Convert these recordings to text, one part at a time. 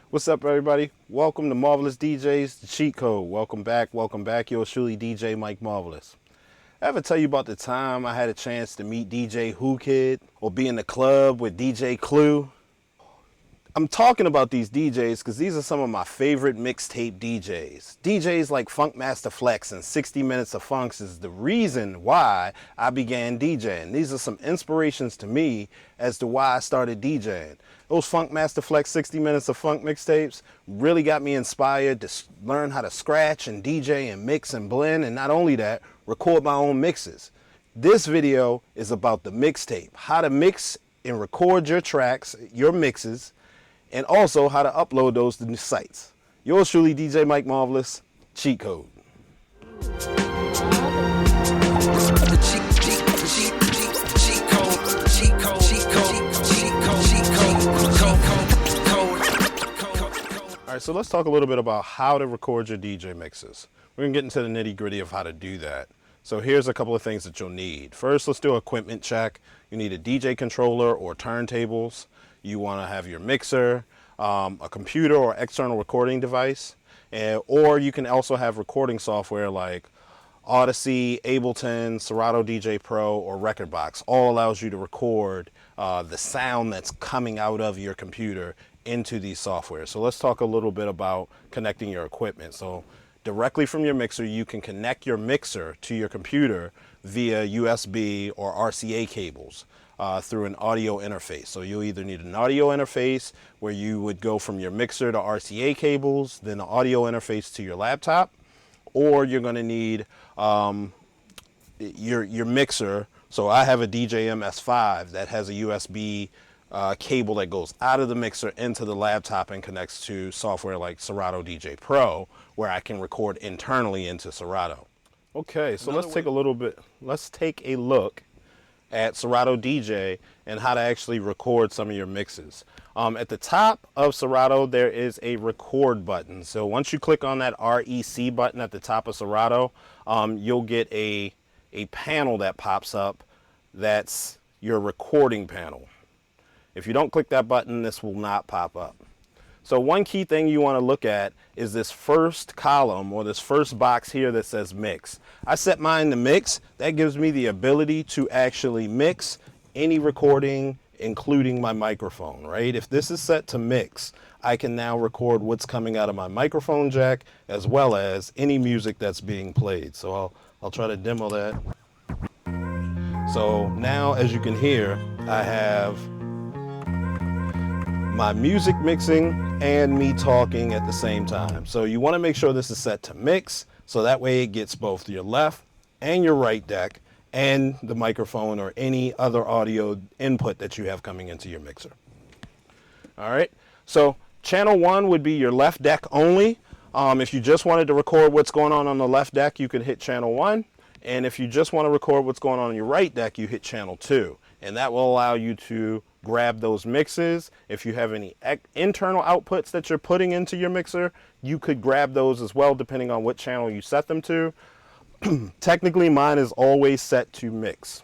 What's up, everybody? Welcome to Marvelous DJs, the cheat code. Welcome back, yours truly, DJ Mike Marvelous. I ever tell you about the time I had a chance to meet DJ Who Kid or be in the club with DJ Clue? I'm talking about these DJs because these are some of my favorite mixtape DJs. DJs like Funkmaster Flex and 60 Minutes of Funks is the reason why I began DJing. These are some inspirations to me as to why I started DJing. Those Funkmaster Flex 60 Minutes of Funk mixtapes really got me inspired to learn how to scratch and DJ and mix and blend, and not only that, record my own mixes. This video is about the mixtape, how to mix and record your tracks, your mixes, and also how to upload those to new sites. Yours truly, DJ Mike Marvelous, cheat code. All right, so let's talk a little bit about how to record your DJ mixes. We're gonna get into the nitty gritty of how to do that. So here's a couple of things that you'll need. First, let's do an equipment check. You need a DJ controller or turntables. You want to have your mixer, a computer or external recording device, or you can also have recording software like Odyssey, Ableton, Serato DJ Pro, or Rekordbox. All allows you to record the sound that's coming out of your computer into these software. So let's talk a little bit about connecting your equipment. So directly from your mixer, you can connect your mixer to your computer via USB or RCA cables. Through an audio interface. So you'll either need an audio interface where you would go from your mixer to RCA cables, then an audio interface to your laptop, or you're going to need your mixer. So I have a DJ MS5 that has a USB cable that goes out of the mixer into the laptop and connects to software like Serato DJ Pro, where I can record internally into Serato. Okay, so let's take a look at Serato DJ and how to actually record some of your mixes. At the top of Serato, there is a record button. So once you click on that REC button at the top of Serato, you'll get a panel that pops up. That's your recording panel. If you don't click that button, this will not pop up. So one key thing you want to look at is this first column or this first box here that says mix. I set mine to mix. That gives me the ability to actually mix any recording, including my microphone, right? If this is set to mix, I can now record what's coming out of my microphone jack as well as any music that's being played. So I'll try to demo that. So now, as you can hear, I have my music mixing and me talking at the same time. So you want to make sure this is set to mix, so that way it gets both your left and your right deck and the microphone or any other audio input that you have coming into your mixer. All right, so channel 1 would be your left deck only. If you just wanted to record what's going on the left deck, you could hit channel 1. And if you just want to record what's going on your right deck, you hit channel 2. And that will allow you to grab those mixes. If you have any internal outputs that you're putting into your mixer, you could grab those as well, depending on what channel you set them to. Technically, mine is always set to mix.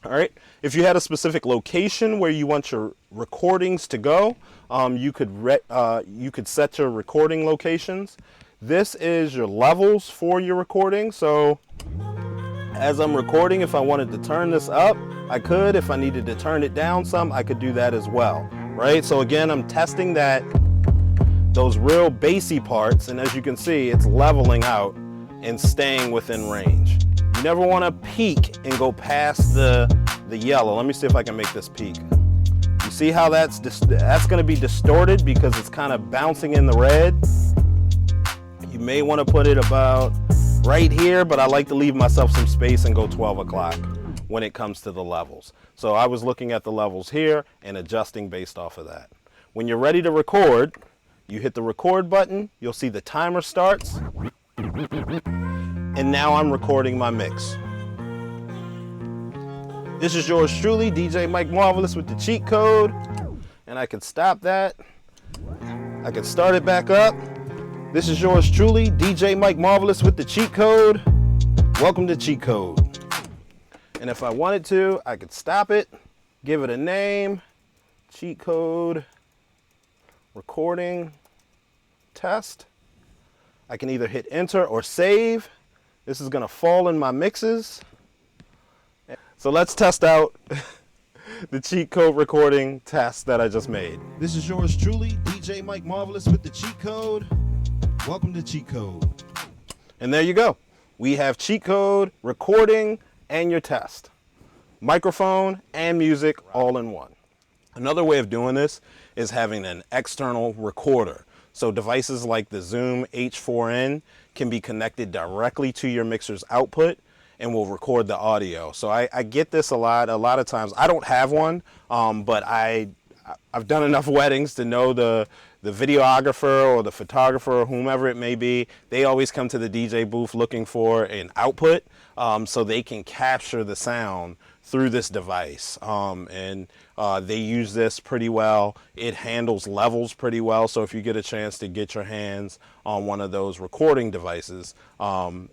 All right. If you had a specific location where you want your recordings to go, you could set your recording locations. This is your levels for your recording. So as I'm recording, if I wanted to turn this up, I could. If I needed to turn it down some, I could do that as well, right? So again, I'm testing those real bassy parts, and as you can see, it's leveling out and staying within range. You never want to peak and go past the yellow. Let me see if I can make this peak. You see how that's going to be distorted because it's kind of bouncing in the red. You may want to put it about right here, but I like to leave myself some space and go 12 o'clock when it comes to the levels. So I was looking at the levels here and adjusting based off of that. When you're ready to record, you hit the record button, you'll see the timer starts, and now I'm recording my mix. This is yours truly, DJ Mike Marvelous with the cheat code, and I can stop that. I can start it back up. This is yours truly, DJ Mike Marvelous with the cheat code. Welcome to Cheat Code. And if I wanted to, I could stop it, give it a name, cheat code recording, test. I can either hit enter or save. This is gonna fall in my mixes. So let's test out the cheat code recording test that I just made. This is yours truly, DJ Mike Marvelous with the cheat code. Welcome to Cheat Code. And there you go. We have cheat code, recording, and your test. Microphone and music all in one. Another way of doing this is having an external recorder. So devices like the Zoom H4n can be connected directly to your mixer's output and will record the audio. So I get this a lot of times. I don't have one, but I've done enough weddings to know the videographer or the photographer or whomever it may be, they always come to the DJ booth looking for an output so they can capture the sound through this device. They use this pretty well. It handles levels pretty well. So if you get a chance to get your hands on one of those recording devices,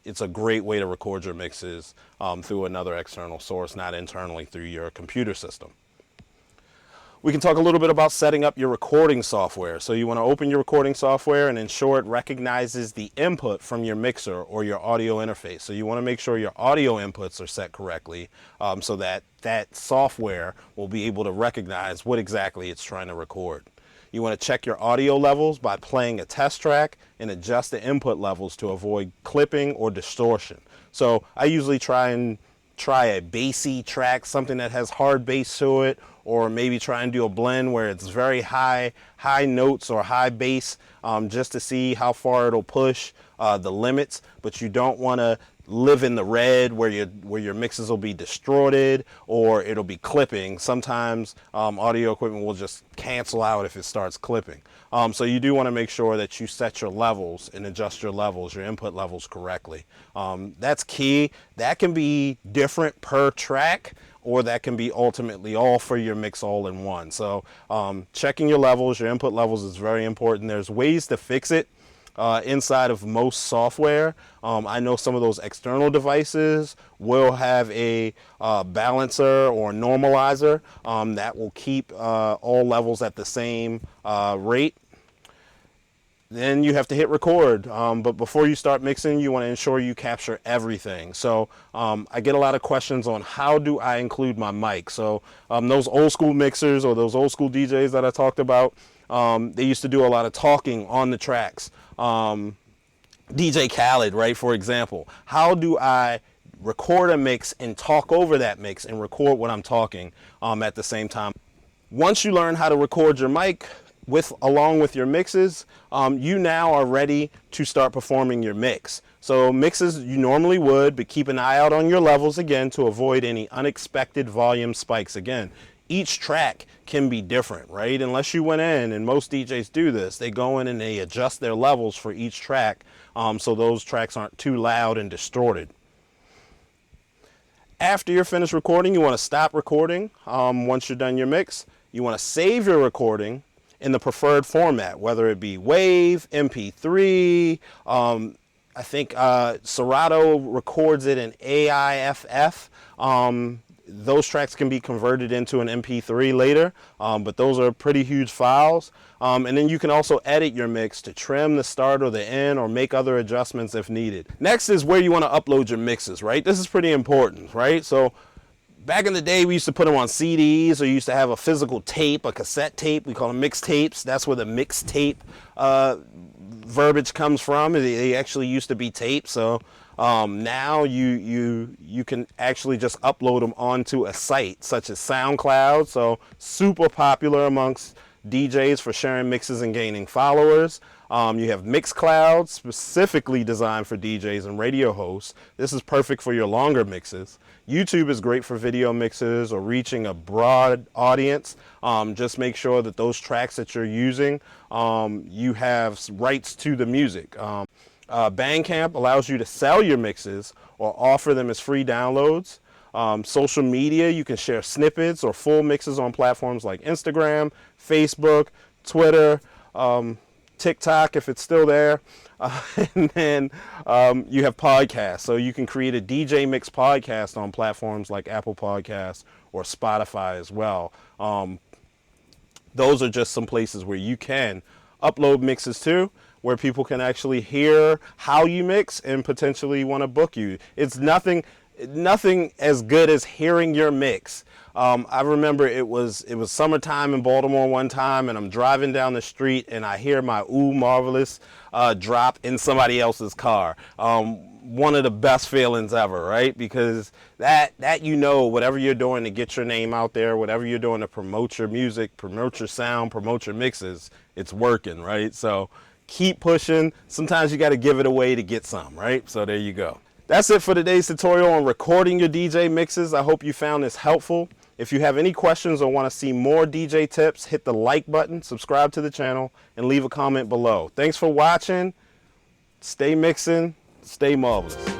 it's a great way to record your mixes through another external source, not internally through your computer system. We can talk a little bit about setting up your recording software. So you want to open your recording software and ensure it recognizes the input from your mixer or your audio interface. So you want to make sure your audio inputs are set correctly so that that software will be able to recognize what exactly it's trying to record. You want to check your audio levels by playing a test track and adjust the input levels to avoid clipping or distortion. So I usually try a bassy track, something that has hard bass to it, or maybe try and do a blend where it's very high notes or high bass, just to see how far it'll push the limits. But you don't want to live in the red where your mixes will be distorted or it'll be clipping. Sometimes audio equipment will just cancel out if it starts clipping. So you do want to make sure that you set your levels and adjust your levels, your input levels correctly. That's key. That can be different per track, or that can be ultimately all for your mix all in one. So checking your levels, your input levels is very important. There's ways to fix it inside of most software. I know some of those external devices will have a balancer or normalizer that will keep all levels at the same rate. Then you have to hit record, but before you start mixing, you want to ensure you capture everything. So I get a lot of questions on how do I include my mic. So those old school mixers or those old school DJs that I talked about, they used to do a lot of talking on the tracks. DJ Khaled, right, for example. How do I record a mix and talk over that mix and record what I'm talking at the same time? Once you learn how to record your mic along with your mixes, you now are ready to start performing your mix. So mixes you normally would, but keep an eye out on your levels again to avoid any unexpected volume spikes. Again, each track can be different, right? Unless you went in, and most DJs do this, they go in and they adjust their levels for each track so those tracks aren't too loud and distorted. After you're finished recording, you want to stop recording. Once you're done your mix, you want to save your recording in the preferred format, whether it be WAV, MP3. I think Serato records it in AIFF. Those tracks can be converted into an MP3 later, but those are pretty huge files. And then you can also edit your mix to trim the start or the end or make other adjustments if needed. Next is where you want to upload your mixes, right? This is pretty important, right? So back in the day, we used to put them on CDs, or you used to have a physical tape, a cassette tape. We call them mixtapes. That's where the mixtape verbiage comes from. They actually used to be tapes. So now you can actually just upload them onto a site such as SoundCloud. So super popular amongst DJs for sharing mixes and gaining followers. You have Mixcloud, specifically designed for DJs and radio hosts. This is perfect for your longer mixes. YouTube is great for video mixes or reaching a broad audience. Just make sure that those tracks that you're using, you have rights to the music. Bandcamp allows you to sell your mixes or offer them as free downloads. Social media, you can share snippets or full mixes on platforms like Instagram, Facebook, Twitter, TikTok if it's still there. And then you have podcasts. So you can create a DJ mix podcast on platforms like Apple Podcasts or Spotify as well. Those are just some places where you can upload mixes too, where people can actually hear how you mix and potentially want to book you. It's nothing as good as hearing your mix. I remember it was summertime in Baltimore one time, and I'm driving down the street and I hear my Ooh Marvelous drop in somebody else's car. One of the best feelings ever, right? Because that whatever you're doing to get your name out there, whatever you're doing to promote your music, promote your sound, promote your mixes, it's working, right? So keep pushing. Sometimes you got to give it away to get some, right? So there you go. That's it for today's tutorial on recording your DJ mixes. I hope you found this helpful. If you have any questions or want to see more DJ tips, hit the like button, subscribe to the channel, and leave a comment below. Thanks for watching. Stay mixing. Stay marvelous.